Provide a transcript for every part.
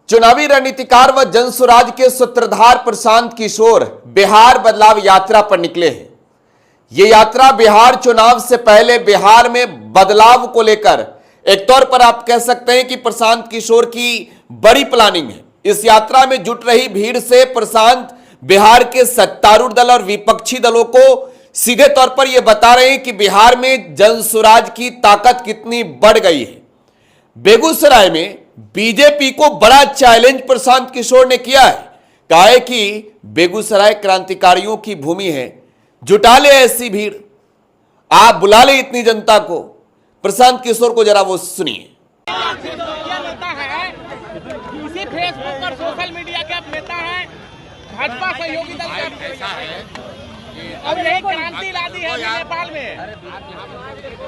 चुनावी रणनीतिकार व जनसुराज के सूत्रधार प्रशांत किशोर बिहार बदलाव यात्रा पर निकले हैं। ये यात्रा बिहार चुनाव से पहले बिहार में बदलाव को लेकर एक तौर पर आप कह सकते हैं कि प्रशांत किशोर की बड़ी प्लानिंग है। इस यात्रा में जुट रही भीड़ से प्रशांत बिहार के सत्तारूढ़ दल और विपक्षी दलों को सीधे तौर पर यह बता रहे हैं कि बिहार में जनसुराज की ताकत कितनी बढ़ गई है। बेगूसराय में बीजेपी को बड़ा चैलेंज प्रशांत किशोर ने किया है। कहा है कि बेगूसराय क्रांतिकारियों की भूमि है, जुटा ले ऐसी भीड़, आप बुला ले इतनी जनता को। प्रशांत किशोर को जरा वो सुनिए। नेता है, इसी फेसबुक और सोशल मीडिया के अब नेता है, भाजपा सहयोगी दल के ऐसा है और यही क्रांति ला दी है नेपाल में।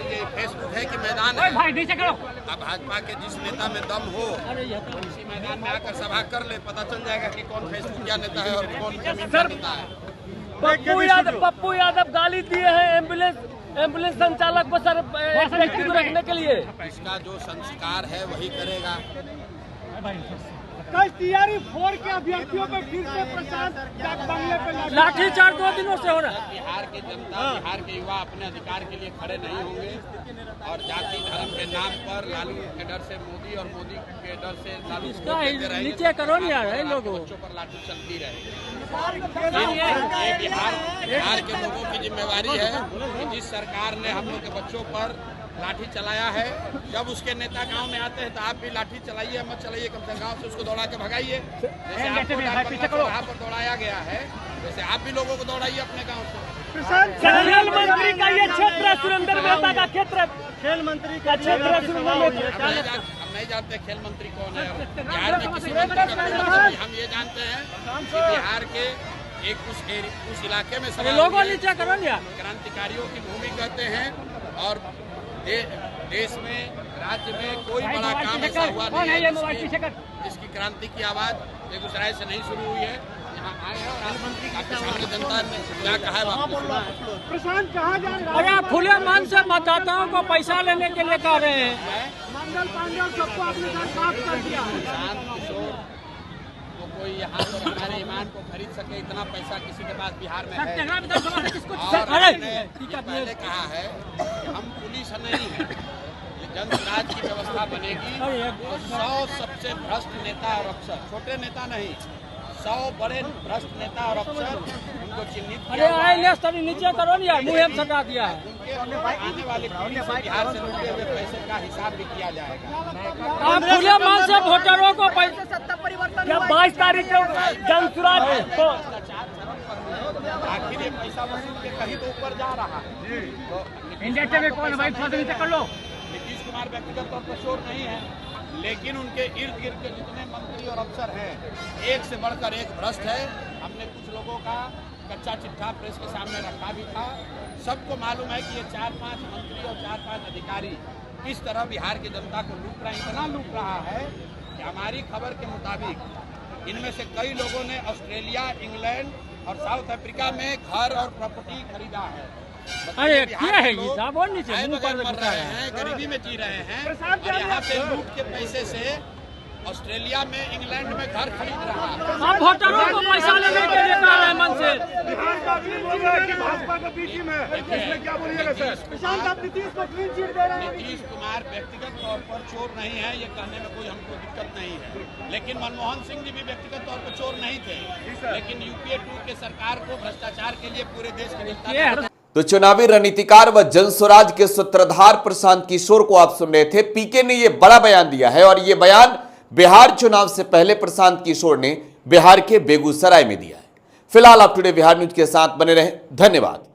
ये फेसबुक है कि मैदान है, भाई नीचे करो। अब भाजपा के जिस नेता में दम हो इसी मैदान में आकर सभा कर ले, पता चल जाएगा कि कौन फेसबुक क्या नेता है और कौन जमीन का नेता है। पप्पू यादव गाली दिए हैं एम्बुलेंस संचालक को सर व्यक्ति को रखने के लिए। इसका जो संस्कार है वही करेगा। कल तैयारी फोड़ के अभ्यर्थियों पे फिर से प्रशांत बंगले पे लाठीचार्ज 2 दिनों से हो रहा है। बिहार के जनता, बिहार के युवा अपने अधिकार के लिए खड़े नहीं होंगे और जाति धर्म के नाम पर लालू के डर से मोदी और मोदी के डर से लालू को देते रहेंगे। नीचे करो नहीं यार लोगों बच्चों पर लाठी चलती रहेगी। ये बिहार के लोगों की जिम्मेवारी है कि जिस सरकार ने हम लोग के बच्चों पर लाठी चलाया है, जब उसके नेता गांव में आते हैं तो आप भी लाठी चलाइए, मत चलाइए, कम से कम गांव से उसको दौड़ा के भगाइए। जैसे आपको वहाँ पर दौड़ाया गया है, वैसे आप भी लोगों को दौड़ाइए अपने गांव से। खेल मंत्री का ये क्षेत्र, सुरेंद्र मेहता का क्षेत्र, खेल मंत्री का क्षेत्र। हम नहीं जानते खेल मंत्री कौन है बिहार में, किसी मंत्री का। हम ये जानते हैं कि बिहार के उस इलाके में लोगों नीचे करो क्रांतिकारियों की भूमि कहते हैं और देश में, राज्य में कोई बड़ा काम ऐसा हुआ नहीं है जिसकी क्रांति की आवाज बेगूसराय से नहीं शुरू हुई है। यहाँ आए हैं और मंत्री आपके सामने जनता ने क्या कहा है। प्रशांत कहाँ जा रहे हैं? अरे खुले मन से मतदाताओं को पैसा लेने के लिए कह रहे हैं। मंडल पांडल सबको अपने साथ साफ कर दिया। प्रशांत किशोर को कोई यहाँ पर हमारे ईमान को खरीद सके इतना पैसा किसी के पास बिहार में है। और पहले कहा है कि हम पुलिस नहीं है, जनसुराज की व्यवस्था बनेगी तो 100 सबसे भ्रष्ट नेता और अफसर, छोटे नेता नहीं, 100 बड़े भ्रष्ट नेता और अफसर उनको चिन्हित किया। नीचे करो नहीं यार, मुँह सटा दिया है। उनके आने वाली पीढ़ी से बिहार से लूटे हुए पैसे का हिसाब भी किया जाएगा। आप खुले मन से वोटरों को पैसा 22 तारीख को जनसुराज को आखिर ये पैसा वसूल के कहीं तो ऊपर जा रहा है। तो कौन भाई कर लो। नीतीश कुमार व्यक्तिगत तौर पर चोर नहीं है, लेकिन उनके इर्द गिर्द के जितने मंत्री और अफसर हैं, एक से बढ़कर एक भ्रष्ट है। हमने कुछ लोगों का कच्चा चिट्ठा प्रेस के सामने रखा भी था। सबको मालूम है कि ये 4-5 मंत्री और 4-5 अधिकारी किस तरह बिहार की जनता को लूट रहे हैं। इतना लूट रहा है कि हमारी खबर के मुताबिक इनमें से कई लोगों ने ऑस्ट्रेलिया, इंग्लैंड और साउथ अफ्रीका में घर और प्रॉपर्टी खरीदा है। अरे क्या है ये साहब, और नीचे मर रहे हैं, गरीबी में जी रहे हैं और यहाँ पे लूट के पैसे से ऑस्ट्रेलिया में, इंग्लैंड में घर खरीद रहा है। आप वोटरों को पैसा लेने के लिए कह रहे हैं मन से। भाजपा के बीच में इसमें क्या बोलिएगा सर? प्रशांत आप नीतीश को क्लीन चिट दे रहे हैं। नीतीश कुमार व्यक्तिगत तौर पर चोर नहीं है, ये कहने में कोई हमको दिक्कत नहीं है, लेकिन मनमोहन सिंह जी भी व्यक्तिगत तौर पर चोर नहीं थे, लेकिन यूपीए 2 के सरकार को भ्रष्टाचार के लिए पूरे देश की जनता। तो चुनावी रणनीतिकार व जनसुराज के सूत्रधार प्रशांत किशोर को आप सुन रहे थे। पीके ने यह बड़ा बयान दिया है और यह बयान बिहार चुनाव से पहले प्रशांत किशोर ने बिहार के बेगूसराय में दिया है। फिलहाल आप टुडे बिहार न्यूज के साथ बने रहें। धन्यवाद।